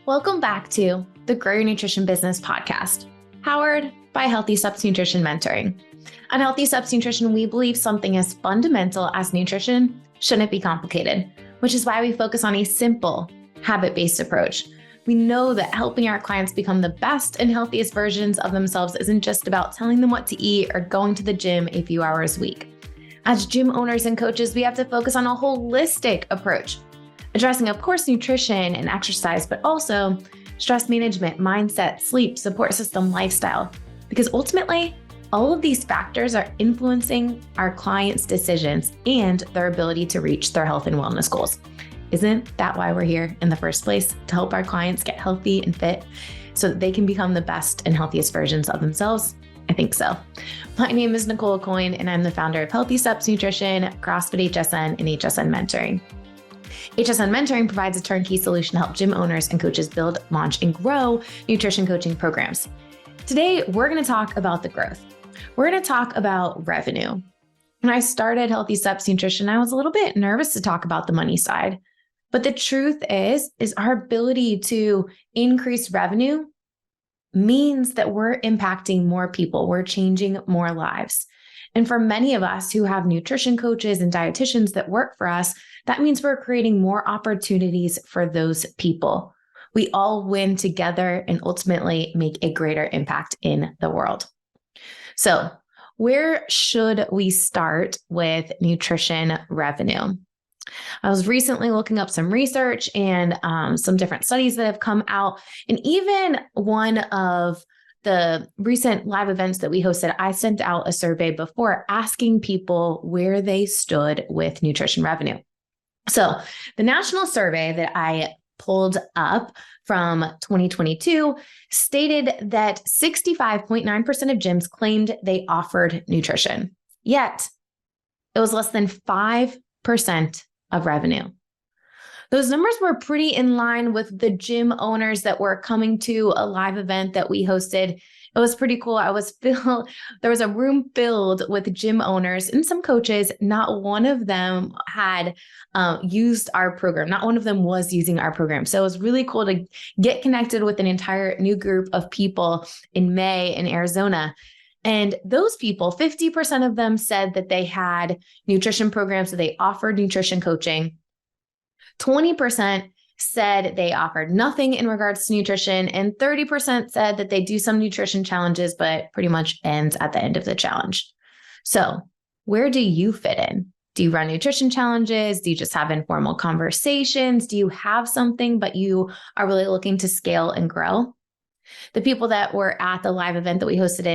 Welcome back to the Grow Your Nutrition Business podcast, powered by Healthy Steps Nutrition Mentoring. On Healthy Steps Nutrition, we believe something as fundamental as nutrition shouldn't be complicated, which is why we focus on a simple, habit-based approach. We know that helping our clients become the best and healthiest versions of themselves isn't just about telling them what to eat or going to the gym a few hours a week. As gym owners and coaches, we have to focus on a holistic approach, addressing, of course, nutrition and exercise, but also stress management, mindset, sleep, support system, lifestyle. Because ultimately, all of these factors are influencing our clients' decisions and their ability to reach their health and wellness goals. Isn't that why we're here in the first place? To help our clients get healthy and fit so that they can become the best and healthiest versions of themselves? I think so. My name is Nicole Aucoin, and I'm the founder of Healthy Steps Nutrition, CrossFit HSN, and HSN Mentoring. HSN Mentoring provides a turnkey solution to help gym owners and coaches build, launch, and grow nutrition coaching programs. Today, we're going to talk about the growth. We're going to talk about revenue. When I started Healthy Steps Nutrition, I was a little bit nervous to talk about the money side. But the truth is our ability to increase revenue means that we're impacting more people. We're changing more lives. And for many of us who have nutrition coaches and dietitians that work for us, that means we're creating more opportunities for those people. We all win together and ultimately make a greater impact in the world. So, where should we start with nutrition revenue? I was recently looking up some research and some different studies that have come out. And even one of the recent live events that we hosted, I sent out a survey before asking people where they stood with nutrition revenue. So the national survey that I pulled up from 2022 stated that 65.9% of gyms claimed they offered nutrition, yet it was less than 5% of revenue. Those numbers were pretty in line with the gym owners that were coming to a live event that we hosted. It was pretty cool. There was a room filled with gym owners and some coaches. Not one of them had used our program. Not one of them was using our program. So it was really cool to get connected with an entire new group of people in May in Arizona. And those people, 50% of them said that they had nutrition programs, that they offered nutrition coaching. 20% said they offered nothing in regards to nutrition, and 30% said that they do some nutrition challenges, but pretty much ends at the end of the challenge. So where do you fit in? Do you run nutrition challenges? Do you just have informal conversations? Do you have something, but you are really looking to scale and grow? The people that were at the live event that we hosted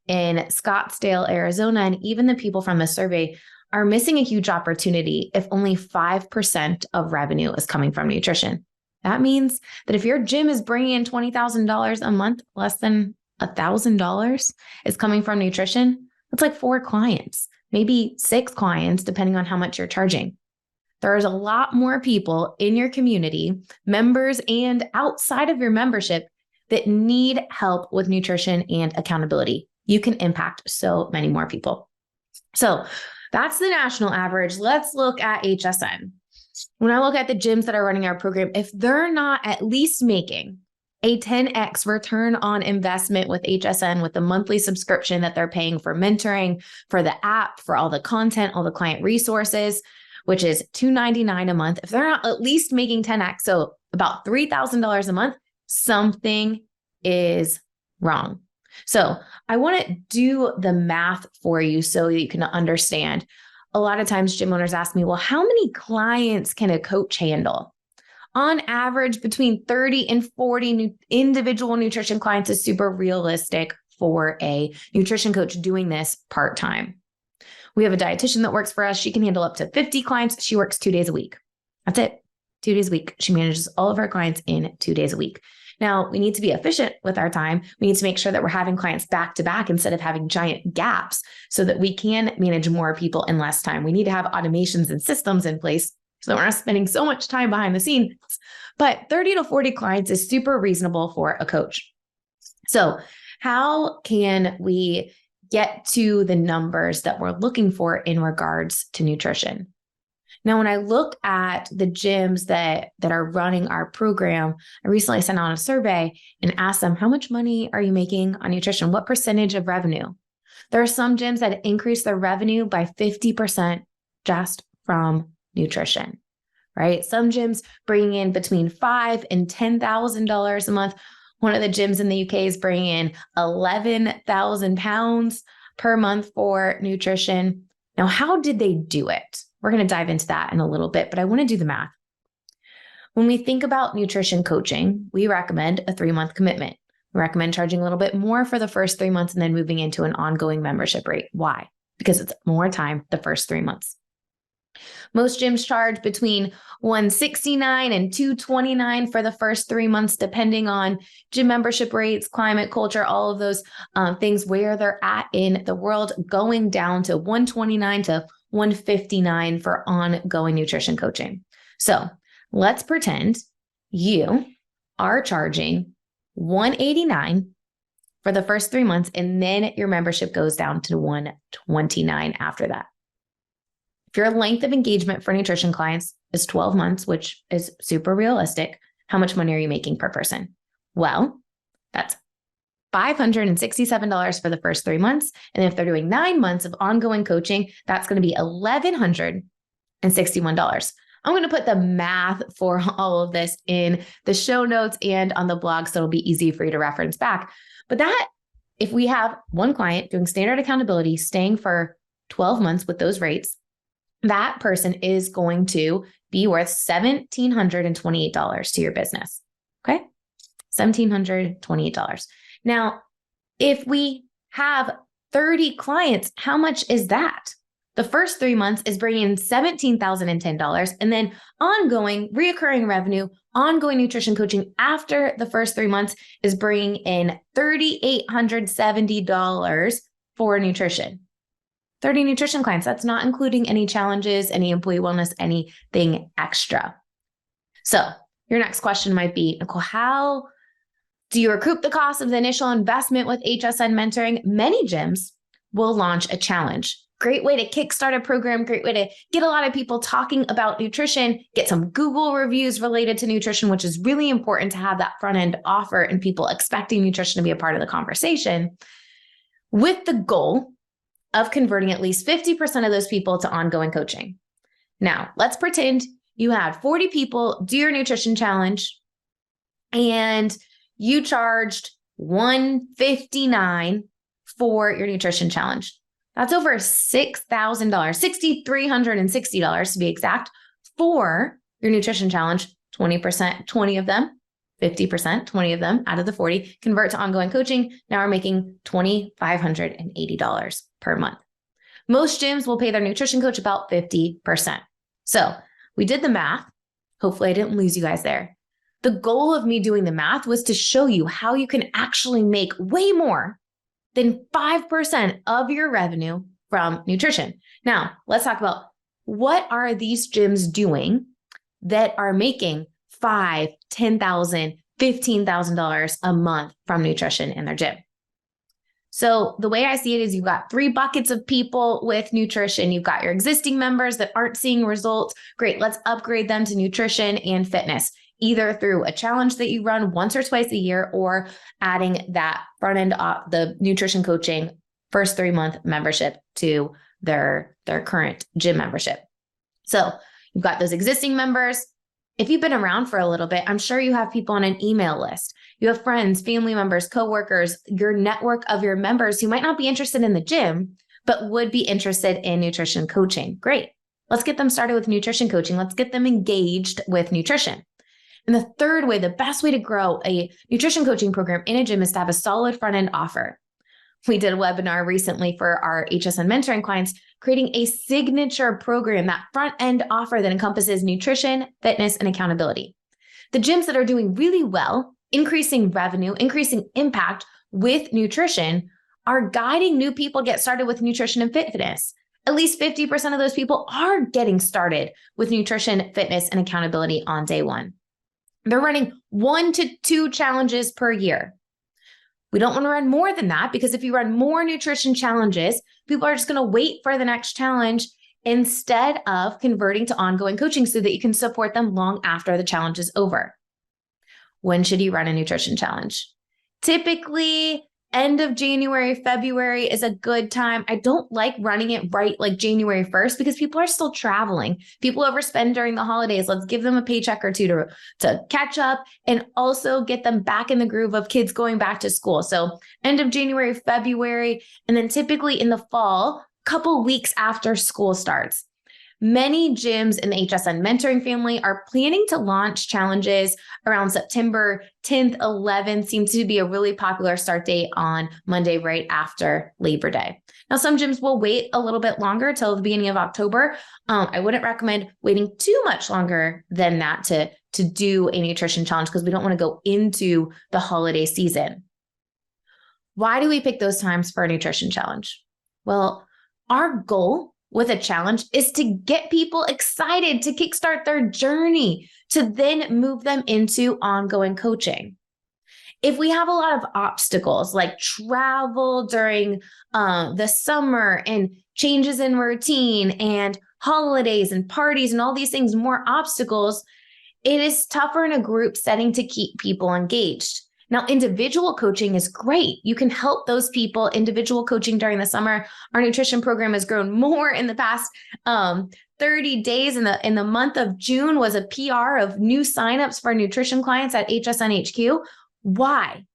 in Scottsdale, Arizona, and even the people from the survey are missing a huge opportunity if only 5% of revenue is coming from nutrition. That means that if your gym is bringing in $20,000 a month, less than $1,000 is coming from nutrition. That's like 4 clients, maybe 6 clients, depending on how much you're charging. There's a lot more people in your community, members and outside of your membership, that need help with nutrition and accountability. You can impact so many more people. So that's the national average. Let's look at HSN. When I look at the gyms that are running our program, if they're not at least making a 10x return on investment with HSN, with the monthly subscription that they're paying for mentoring, for the app, for all the content, all the client resources, which is $299 a month, if they're not at least making 10x, so about $3,000 a month, something is wrong. So I want to do the math for you so that you can understand. A lot of times gym owners ask me, well, how many clients can a coach handle? On average, between 30 and 40 individual nutrition clients is super realistic for a nutrition coach doing this part-time. We have a dietitian that works for us. She can handle up to 50 clients. She works 2 days a week. That's it. 2 days a week. She manages all of her clients in 2 days a week. Now, we need to be efficient with our time. We need to make sure that we're having clients back to back instead of having giant gaps so that we can manage more people in less time. We need to have automations and systems in place so that we're not spending so much time behind the scenes. But 30 to 40 clients is super reasonable for a coach. So how can we get to the numbers that we're looking for in regards to nutrition? Now, when I look at the gyms that are running our program, I recently sent out a survey and asked them, how much money are you making on nutrition? What percentage of revenue? There are some gyms that increase their revenue by 50% just from nutrition, right? Some gyms bring in between $5,000 and $10,000 a month. One of the gyms in the UK is bringing in 11,000 pounds per month for nutrition. Now, how did they do it? We're going to dive into that in a little bit, but I want to do the math. When we think about nutrition coaching, we recommend a 3-month commitment. We recommend charging a little bit more for the first 3 months and then moving into an ongoing membership rate. Why? Because it's more time the first 3 months. Most gyms charge between $169 and $229 for the first 3 months, depending on gym membership rates, climate, culture, all of those things, where they're at in the world, going down to $129 to $159 for ongoing nutrition coaching. So let's pretend you are charging $189 for the first 3 months, and then your membership goes down to $129 after that. If your length of engagement for nutrition clients is 12 months, which is super realistic, how much money are you making per person? Well, that's $567 for the first 3 months. And if they're doing 9 months of ongoing coaching, that's going to be $1,161. I'm going to put the math for all of this in the show notes and on the blog, so it'll be easy for you to reference back. But that, if we have one client doing standard accountability, staying for 12 months with those rates, that person is going to be worth $1,728 to your business. Okay? $1,728. Now, if we have 30 clients, how much is that? The first 3 months is bringing in $17,010, and then ongoing reoccurring revenue, ongoing nutrition coaching after the first 3 months is bringing in $3,870 for nutrition. 30 nutrition clients. That's not including any challenges, any employee wellness, anything extra. So your next question might be, Nicole, how do you recoup the cost of the initial investment with HSN mentoring? Many gyms will launch a challenge. Great way to kickstart a program, great way to get a lot of people talking about nutrition, get some Google reviews related to nutrition, which is really important to have that front end offer and people expecting nutrition to be a part of the conversation, with the goal of converting at least 50% of those people to ongoing coaching. Now, let's pretend you had 40 people do your nutrition challenge and you charged $159 for your nutrition challenge. That's over $6,000, $6,360 to be exact, for your nutrition challenge. 20%, 20 of them, 50%, 20 of them out of the 40 convert to ongoing coaching. Now we're making $2,580 per month. Most gyms will pay their nutrition coach about 50%. So we did the math. Hopefully I didn't lose you guys there. The goal of me doing the math was to show you how you can actually make way more than 5% of your revenue from nutrition. Now, let's talk about, what are these gyms doing that are making $5,000, $10,000, $15,000 a month from nutrition in their gym? So the way I see it is, you've got 3 buckets of people with nutrition. You've got your existing members that aren't seeing results. Great, let's upgrade them to nutrition and fitness, either through a challenge that you run once or twice a year, or adding that front end, the nutrition coaching first 3-month membership to their current gym membership. So you've got those existing members. If you've been around for a little bit, I'm sure you have people on an email list. You have friends, family members, coworkers, your network of your members who might not be interested in the gym, but would be interested in nutrition coaching. Great. Let's get them started with nutrition coaching. Let's get them engaged with nutrition. And the third way, the best way to grow a nutrition coaching program in a gym, is to have a solid front end offer. We did a webinar recently for our HSN mentoring clients, creating a signature program, that front end offer that encompasses nutrition, fitness, and accountability. The gyms that are doing really well, increasing revenue, increasing impact with nutrition, are guiding new people get started with nutrition and fitness. At least 50% of those people are getting started with nutrition, fitness, and accountability on day one. They're running 1 to 2 challenges per year. We don't want to run more than that, because if you run more nutrition challenges, people are just going to wait for the next challenge instead of converting to ongoing coaching so that you can support them long after the challenge is over. When should you run a nutrition challenge? Typically, end of January, February is a good time. I don't like running it right like January 1st because people are still traveling. People overspend during the holidays. Let's give them a paycheck or two to catch up and also get them back in the groove of kids going back to school. So end of January, February, and then typically in the fall, couple weeks after school starts. Many gyms in the HSN mentoring family are planning to launch challenges around September 10th, 11th. Seems to be a really popular start date on Monday right after Labor Day. Now, some gyms will wait a little bit longer till the beginning of October. I wouldn't recommend waiting too much longer than that to do a nutrition challenge because we don't want to go into the holiday season. Why do we pick those times for a nutrition challenge? Well, our goal with a challenge is to get people excited to kickstart their journey, to then move them into ongoing coaching. If we have a lot of obstacles like travel during the summer and changes in routine and holidays and parties and all these things, more obstacles, it is tougher in a group setting to keep people engaged. Now, individual coaching is great. You can help those people. Individual coaching during the summer. Our nutrition program has grown more in the past 30 days. In the month of June was a PR of new signups for nutrition clients at HSN HQ. Why?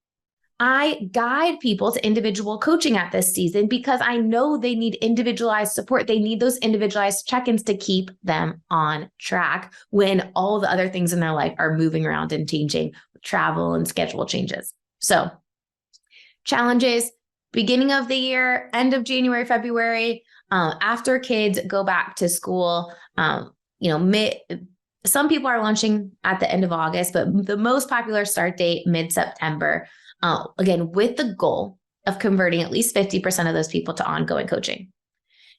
I guide people to individual coaching at this season because I know they need individualized support. They need those individualized check-ins to keep them on track when all the other things in their life are moving around and changing, travel and schedule changes. So challenges, beginning of the year, end of January, February, after kids go back to school, some people are launching at the end of August, but the most popular start date, mid-September. Again, with the goal of converting at least 50% of those people to ongoing coaching.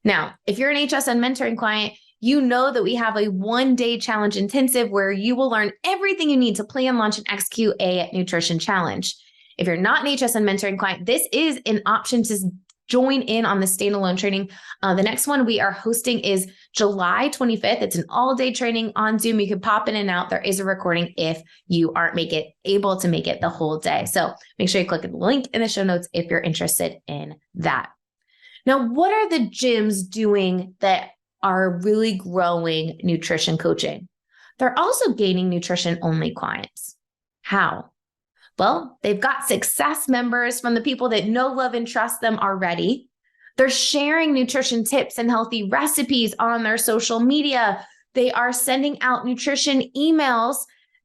Now, if you're an HSN mentoring client, you know that we have a 1-day challenge intensive where you will learn everything you need to plan, launch, and execute a nutrition challenge. If you're not an HSN mentoring client, this is an option to join in on the standalone training. The next one we are hosting is July 25th. It's an all-day training on Zoom. You can pop in and out. There is a recording if you aren't able to make it the whole day. So make sure you click the link in the show notes if you're interested in that. Now, what are the gyms doing that are really growing nutrition coaching? They're also gaining nutrition-only clients. How? Well, they've got success members from the people that know, love, and trust them already. They're sharing nutrition tips and healthy recipes on their social media. They are sending out nutrition emails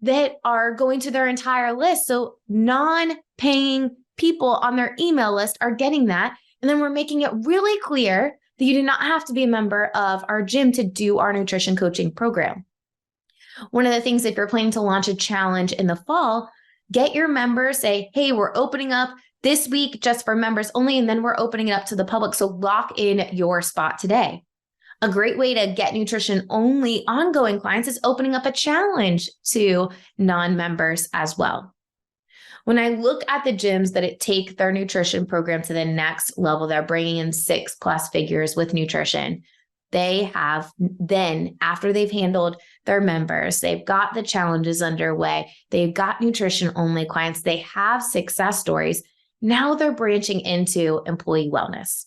that are going to their entire list. So non-paying people on their email list are getting that. And then we're making it really clear that you do not have to be a member of our gym to do our nutrition coaching program. One of the things, if you're planning to launch a challenge in the fall, get your members, say, hey, we're opening up this week just for members only, and then we're opening it up to the public. So lock in your spot today. A great way to get nutrition only ongoing clients is opening up a challenge to non-members as well. When I look at the gyms that take their nutrition program to the next level, they're bringing in 6+ figures with nutrition. They have then, after they've handled their members, they've got the challenges underway, they've got nutrition only clients, they have success stories. Now they're branching into employee wellness.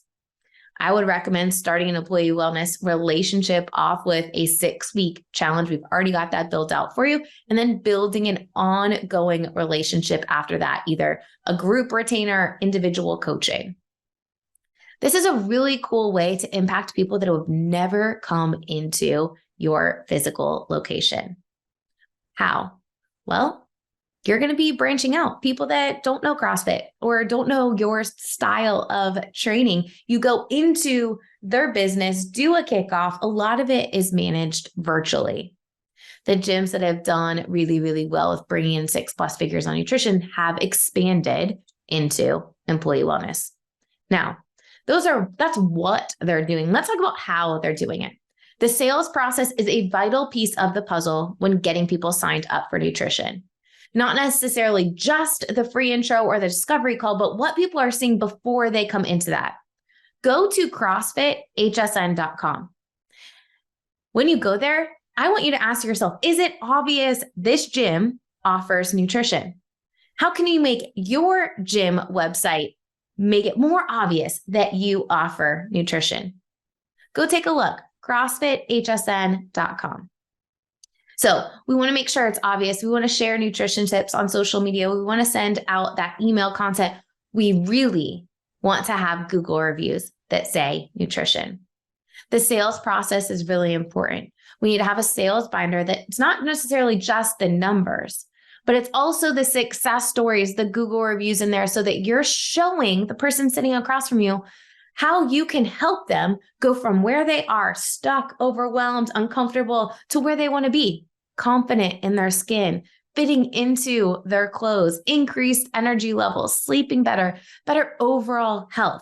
I would recommend starting an employee wellness relationship off with a 6-week challenge. We've already got that built out for you. And then building an ongoing relationship after that, either a group retainer, individual coaching. This is a really cool way to impact people that have never come into your physical location. How? Well, you're going to be branching out. People that don't know CrossFit or don't know your style of training, you go into their business, do a kickoff. A lot of it is managed virtually. The gyms that have done really, really well with bringing in 6+ figures on nutrition have expanded into employee wellness. Now, that's what they're doing. Let's talk about how they're doing it. The sales process is a vital piece of the puzzle when getting people signed up for nutrition. Not necessarily just the free intro or the discovery call, but what people are seeing before they come into that. Go to CrossFitHSN.com. When you go there, I want you to ask yourself, is it obvious this gym offers nutrition? How can you make your gym website make it more obvious that you offer nutrition? Go take a look, CrossFitHSN.com. So we want to make sure it's obvious. We want to share nutrition tips on social media. We want to send out that email content. We really want to have Google reviews that say nutrition. The sales process is really important. We need to have a sales binder that's not necessarily just the numbers, but it's also the success stories, the Google reviews in there, so that you're showing the person sitting across from you how you can help them go from where they are, stuck, overwhelmed, uncomfortable, to where they want to be, confident in their skin, fitting into their clothes, increased energy levels, sleeping better, better overall health.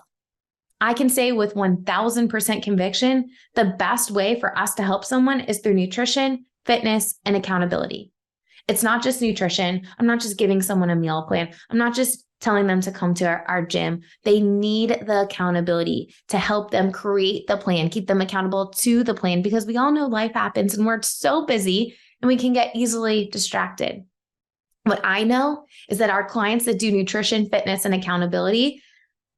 I can say with 1000% conviction, the best way for us to help someone is through nutrition, fitness, and accountability. It's not just nutrition. I'm not just giving someone a meal plan. I'm not just telling them to come to our gym. They need the accountability to help them create the plan, keep them accountable to the plan, because we all know life happens and we're so busy and we can get easily distracted. What I know is that our clients that do nutrition, fitness, and accountability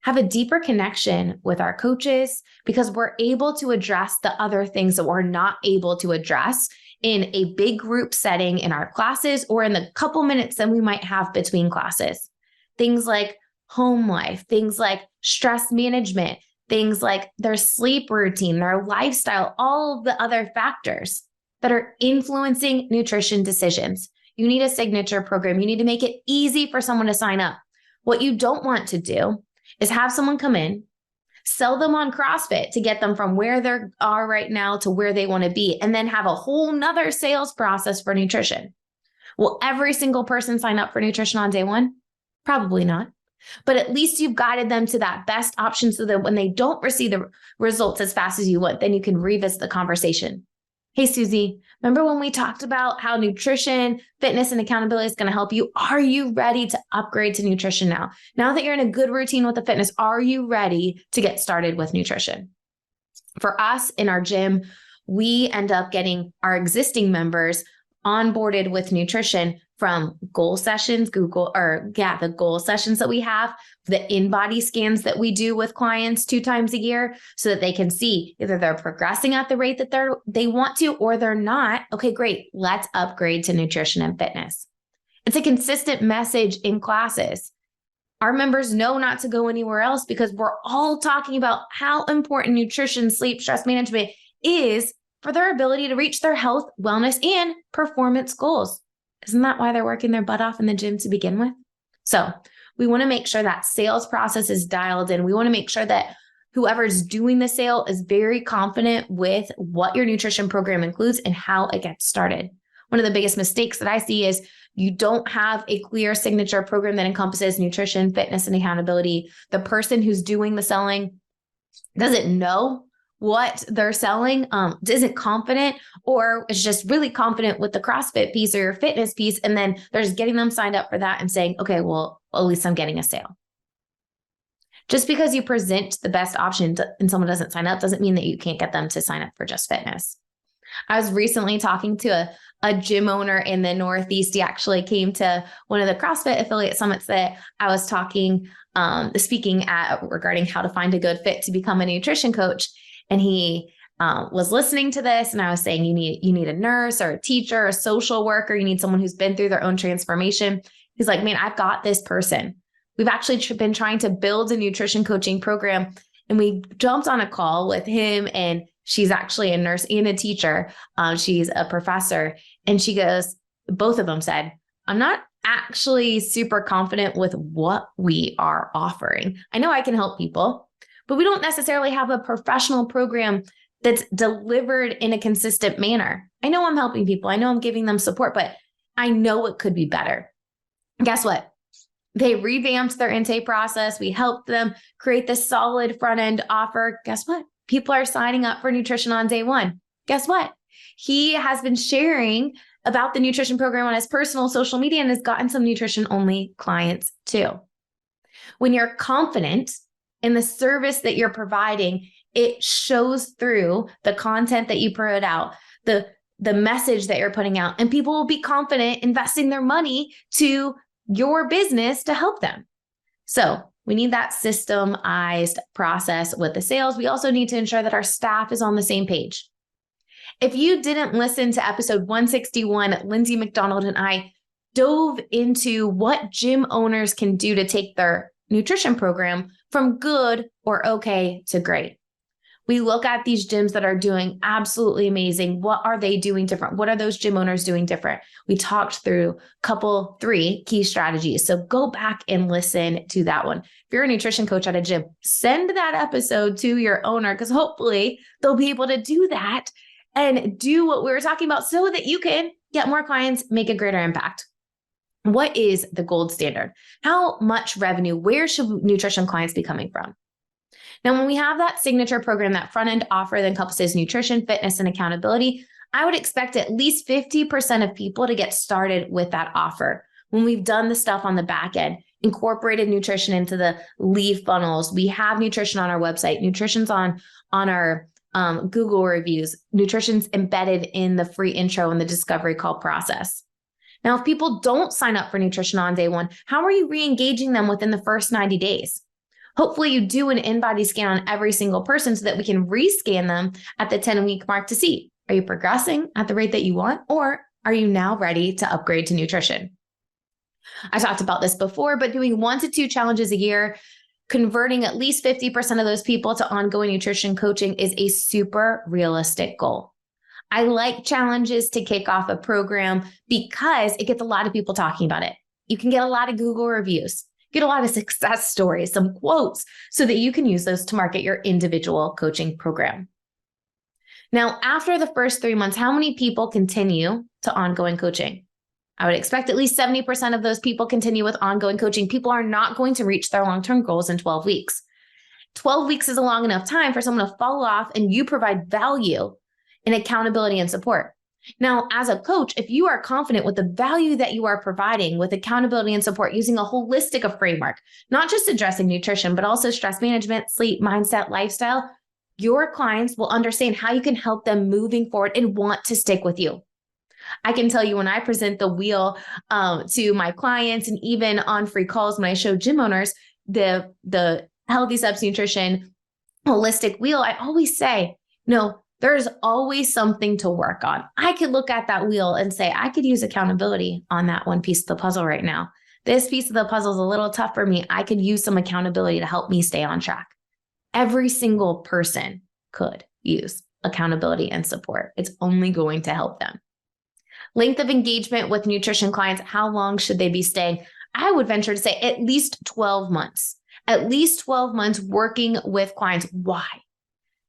have a deeper connection with our coaches because we're able to address the other things that we're not able to address in a big group setting in our classes or in the couple minutes that we might have between classes. Things like home life, things like stress management, things like their sleep routine, their lifestyle, all of the other factors that are influencing nutrition decisions. You need a signature program. You need to make it easy for someone to sign up. What you don't want to do is have someone come in, sell them on CrossFit to get them from where they are right now to where they want to be, and then have a whole nother sales process for nutrition. Will every single person sign up for nutrition on day one? Probably not. But at least you've guided them to that best option so that when they don't receive the results as fast as you want, then you can revisit the conversation. Hey, Susie, remember when we talked about how nutrition, fitness, and accountability is going to help you? Are you ready to upgrade to nutrition now? Now that you're in a good routine with the fitness, are you ready to get started with nutrition? For us in our gym, we end up getting our existing members onboarded with nutrition from goal sessions, the goal sessions that we have, the in-body scans that we do with clients 2 times a year so that they can see either they're progressing at the rate that they want to, or they're not. Okay, great. Let's upgrade to nutrition and fitness. It's a consistent message in classes. Our members know not to go anywhere else because we're all talking about how important nutrition, sleep, stress management is for their ability to reach their health, wellness, and performance goals. Isn't that why they're working their butt off in the gym to begin with? So we want to make sure that sales process is dialed in. We want to make sure that whoever's doing the sale is very confident with what your nutrition program includes and how it gets started. One of the biggest mistakes that I see is you don't have a clear signature program that encompasses nutrition, fitness, and accountability. The person who's doing the selling doesn't know what they're selling, isn't confident, or is just really confident with the CrossFit piece or your fitness piece. And then they're just getting them signed up for that and saying, okay, well, at least I'm getting a sale. Just because you present the best option and someone doesn't sign up doesn't mean that you can't get them to sign up for just fitness. I was recently talking to a gym owner in the Northeast. He actually came to one of the CrossFit affiliate summits that I was speaking at regarding how to find a good fit to become a nutrition coach. And he was listening to this, and I was saying, you need a nurse or a teacher, a social worker. You need someone who's been through their own transformation. He's like, man, I've got this person. We've actually been trying to build a nutrition coaching program, and we jumped on a call with him, and she's actually a nurse and a teacher. She's a professor, and she goes, both of them said, I'm not actually super confident with what we are offering. I know I can help people, but we don't necessarily have a professional program that's delivered in a consistent manner. I know I'm helping people. I know I'm giving them support, but I know it could be better. Guess what? They revamped their intake process. We helped them create this solid front end offer. Guess what? People are signing up for nutrition on day one. Guess what? He has been sharing about the nutrition program on his personal social media and has gotten some nutrition only clients too. When you're confident in the service that you're providing, it shows through the content that you put out, the message that you're putting out, and people will be confident investing their money to your business to help them. So we need that systemized process with the sales. We also need to ensure that our staff is on the same page. If you didn't listen to episode 161, Lindsay McDonald and I dove into what gym owners can do to take their nutrition program from good or okay to great. We look at these gyms that are doing absolutely amazing. What are they doing different? What are those gym owners doing different? We talked through three key strategies. So go back and listen to that one. If you're a nutrition coach at a gym, send that episode to your owner, because hopefully they'll be able to do that and do what we were talking about so that you can get more clients, make a greater impact. What is the gold standard? How much revenue? Where should nutrition clients be coming from? Now, when we have that signature program, that front-end offer that encompasses nutrition, fitness, and accountability, I would expect at least 50% of people to get started with that offer. When we've done the stuff on the back end, incorporated nutrition into the lead funnels, we have nutrition on our website, nutrition's on our Google reviews, nutrition's embedded in the free intro and the discovery call process. Now, if people don't sign up for nutrition on day one, how are you re-engaging them within the first 90 days? Hopefully you do an in-body scan on every single person so that we can rescan them at the 10-week mark to see, are you progressing at the rate that you want, or are you now ready to upgrade to nutrition? I talked about this before, but doing 1 to 2 challenges a year, converting at least 50% of those people to ongoing nutrition coaching is a super realistic goal. I like challenges to kick off a program because it gets a lot of people talking about it. You can get a lot of Google reviews, get a lot of success stories, some quotes, so that you can use those to market your individual coaching program. Now, after the first 3 months, how many people continue to ongoing coaching? I would expect at least 70% of those people continue with ongoing coaching. People are not going to reach their long-term goals in 12 weeks. 12 weeks is a long enough time for someone to fall off, and you provide value in accountability and support. Now, as a coach, if you are confident with the value that you are providing with accountability and support using a holistic framework, not just addressing nutrition, but also stress management, sleep, mindset, lifestyle, your clients will understand how you can help them moving forward and want to stick with you. I can tell you when I present the wheel to my clients, and even on free calls when I show gym owners the Healthy Subs Nutrition holistic wheel, I always say, no, there's always something to work on. I could look at that wheel and say, I could use accountability on that one piece of the puzzle right now. This piece of the puzzle is a little tough for me. I could use some accountability to help me stay on track. Every single person could use accountability and support. It's only going to help them. Length of engagement with nutrition clients, how long should they be staying? I would venture to say at least 12 months. At least 12 months working with clients. Why?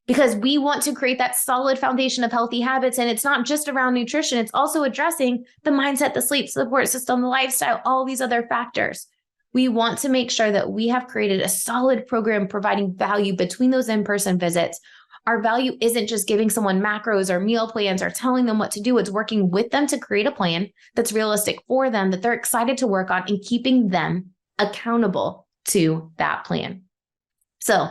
Because we want to create that solid foundation of healthy habits. And it's not just around nutrition. It's also addressing the mindset, the sleep support system, the lifestyle, all these other factors. We want to make sure that we have created a solid program providing value between those in-person visits. Our value isn't just giving someone macros or meal plans or telling them what to do. It's working with them to create a plan that's realistic for them, that they're excited to work on, and keeping them accountable to that plan. So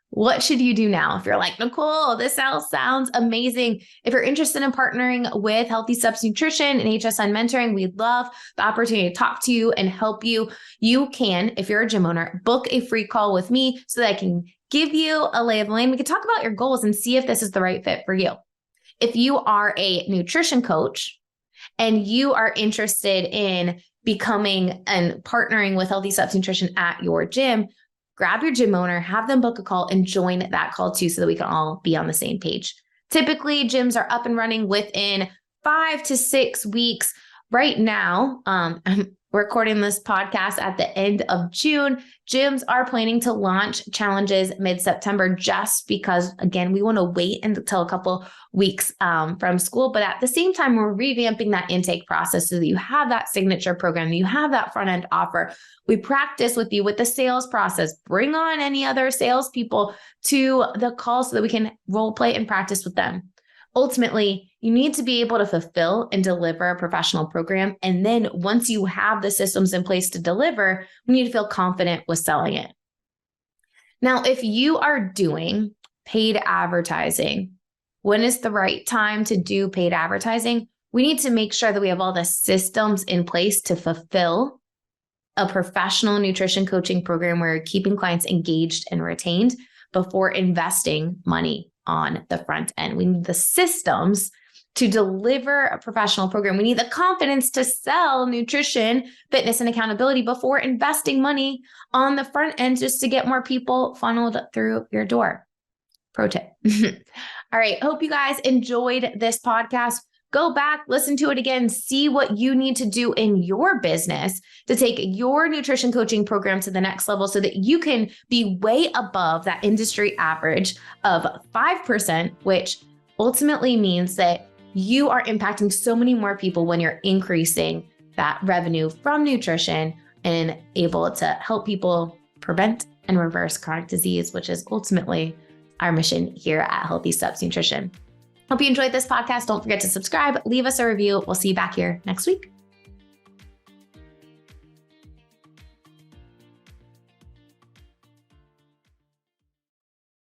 what should you do now? If you're like, Nicole, this all sounds amazing. If you're interested in partnering with Healthy Subs Nutrition and HSN Mentoring, we'd love the opportunity to talk to you and help you. You can, if you're a gym owner, book a free call with me so that I can give you a lay of the land. We can talk about your goals and see if this is the right fit for you. If you are a nutrition coach and you are interested in becoming and partnering with Healthy Subs Nutrition at your gym, grab your gym owner, have them book a call, and join that call too so that we can all be on the same page. Typically, gyms are up and running within 5 to 6 weeks. Right now, I'm recording this podcast at the end of June. Gyms are planning to launch challenges mid-September just because, again, we want to wait until a couple weeks from school. But at the same time, we're revamping that intake process so that you have that signature program, you have that front-end offer. We practice with you with the sales process. Bring on any other salespeople to the call so that we can role play and practice with them. Ultimately, you need to be able to fulfill and deliver a professional program. And then once you have the systems in place to deliver, we need to feel confident with selling it. Now, if you are doing paid advertising When is the right time to do paid advertising? We need to make sure that we have all the systems in place to fulfill a professional nutrition coaching program where you're keeping clients engaged and retained before investing money on the front end. We need the systems to deliver a professional program. We need the confidence to sell nutrition, fitness, and accountability before investing money on the front end just to get more people funneled through your door. Pro tip. All right. Hope you guys enjoyed this podcast. Go back, listen to it again, see what you need to do in your business to take your nutrition coaching program to the next level so that you can be way above that industry average of 5%, which ultimately means that you are impacting so many more people when you're increasing that revenue from nutrition and able to help people prevent and reverse chronic disease, which is ultimately our mission here at Healthy Steps Nutrition. Hope you enjoyed this podcast. Don't forget to subscribe, leave us a review. We'll see you back here next week.